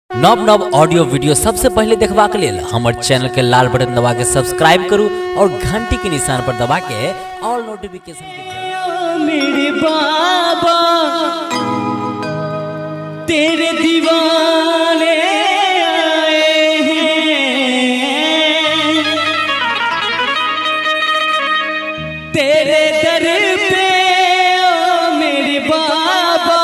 नव नव audio video सबसे पहले देखबा के लेल हमर चैनल के लाल बटन दबा के सब्सक्राइब करू और घंटी के निशान पर दबा के ऑल नोटिफिकेशन के मेरे बाबा तेरे दीवाने आए हैं, तेरे दर पे ओ मेरे बाबा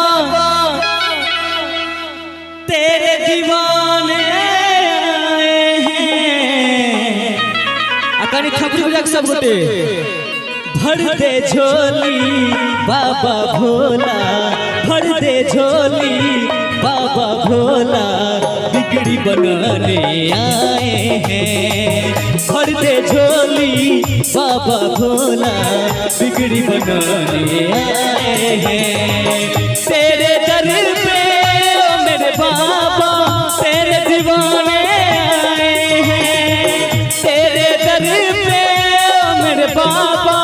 तेरे दीवाने आए हैं। अकानी छपरी बजा सब होते भर दे झोली बाबा भोला, भर दे झोली बाबा भोला, बिगड़ी बनाने आए हैं। भर दे झोली बाबा भोला, बिगड़ी बनाने आए हैं। तेरे दर पे ओ मेरे बाबा तेरे दीवाने आए हैं। तेरे दर पे ओ मेरे बाबा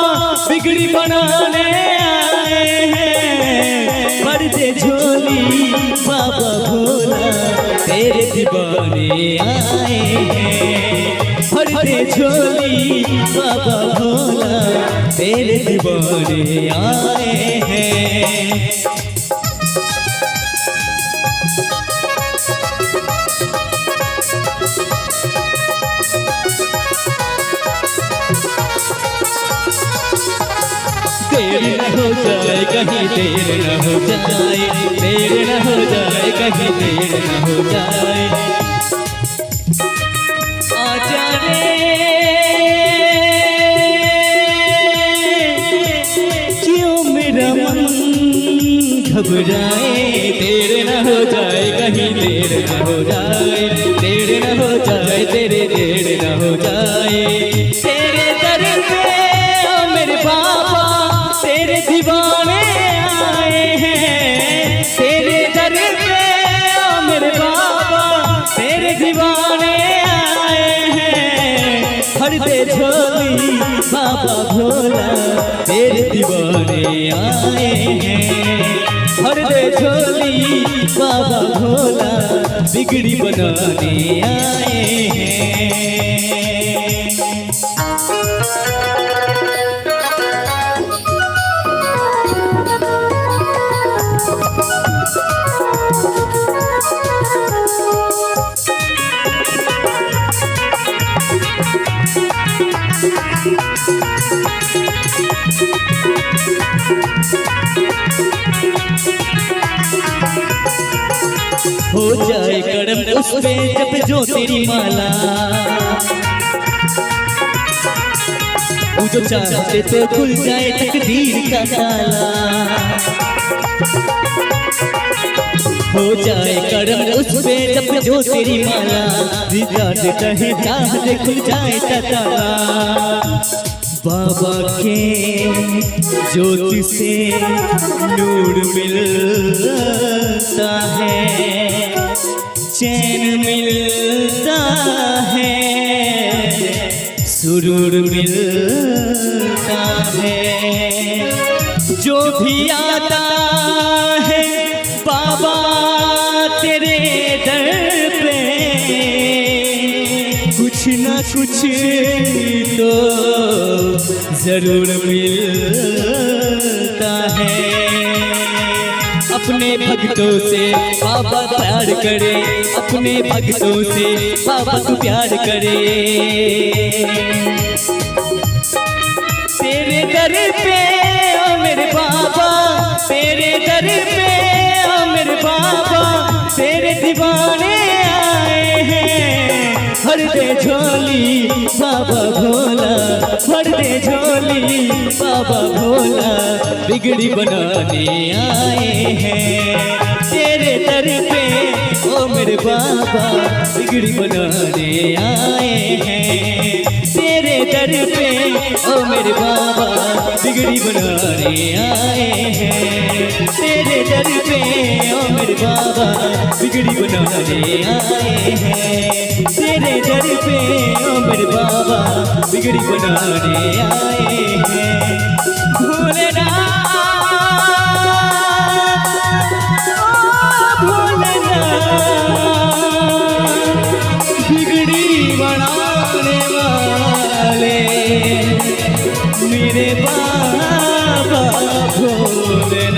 बिगड़ी बनाने आए हैं। भर दे झोली बाबा भोला, तेरे दीवाने आए हैं। भर दे झोली बाबा भोला, तेरे दीवाने आए हैं। देर न हो जाए कहीं देर न हो जाए, देर न हो जाए कहीं देर न हो जाए। आजा रे क्यों मेरा मन घबराए, देर न हो जाए कहीं देर न हो जाए, देर न हो जाए तेरे देर न हो जाए। तेरे दर पे ओ मेरे बाबा तेरे दीवाने आए हैं। तेरे दर पे ओ मेरे बाबा तेरे दीवाने आए हैं। भर दे झोली बाबा भोला, तेरे दीवाने आए हैं। भर दे झोली बाबा भोला, बिगड़ी बनाने आए हैं। हो जाए करम उस पे जब जो तेरी माला, तू जो चाहते तो खुल जाए तकदीर का ताला। हो जाए करम उस पे जब जो तेरी माला, रिजाते कहे चाहते खुल जाए ताला। बाबा के ज्योति से नूर मिलता है, चैन मिलता है, सुरूर मिलता है। जो भी आता है बाबा तेरे दर पे, कुछ न कुछ तो जरूर मिलता है। अपने भक्तों से बाबा प्यार करे, अपने भक्तों से बाबा को प्यार करे। तेरे दर पे ओ मेरे बाबा, तेरे दर पे ओ मेरे बाबा, तेरे दीवाने आए हैं। भर दे झोली बाबा भोला, भर दे झोली बाबा भोला, बिगड़ी बनाने आए हैं। तेरे दर पे ओ मेरे बाबा, बिगड़ी बनाने आए हैं। तेरे दर पे ओ मेरे बाबा, बिगड़ी बनाने आए हैं। तेरे दर पे ओ मेरे बाबा, बिगड़ी बनाने आए हैं। तेरे दर पे ओ मेरे बाबा, बिगड़ी बनाने आए हैं। भोलेनाथ ओ भोलेनाथ मेरे बाबा भोलेनाथ।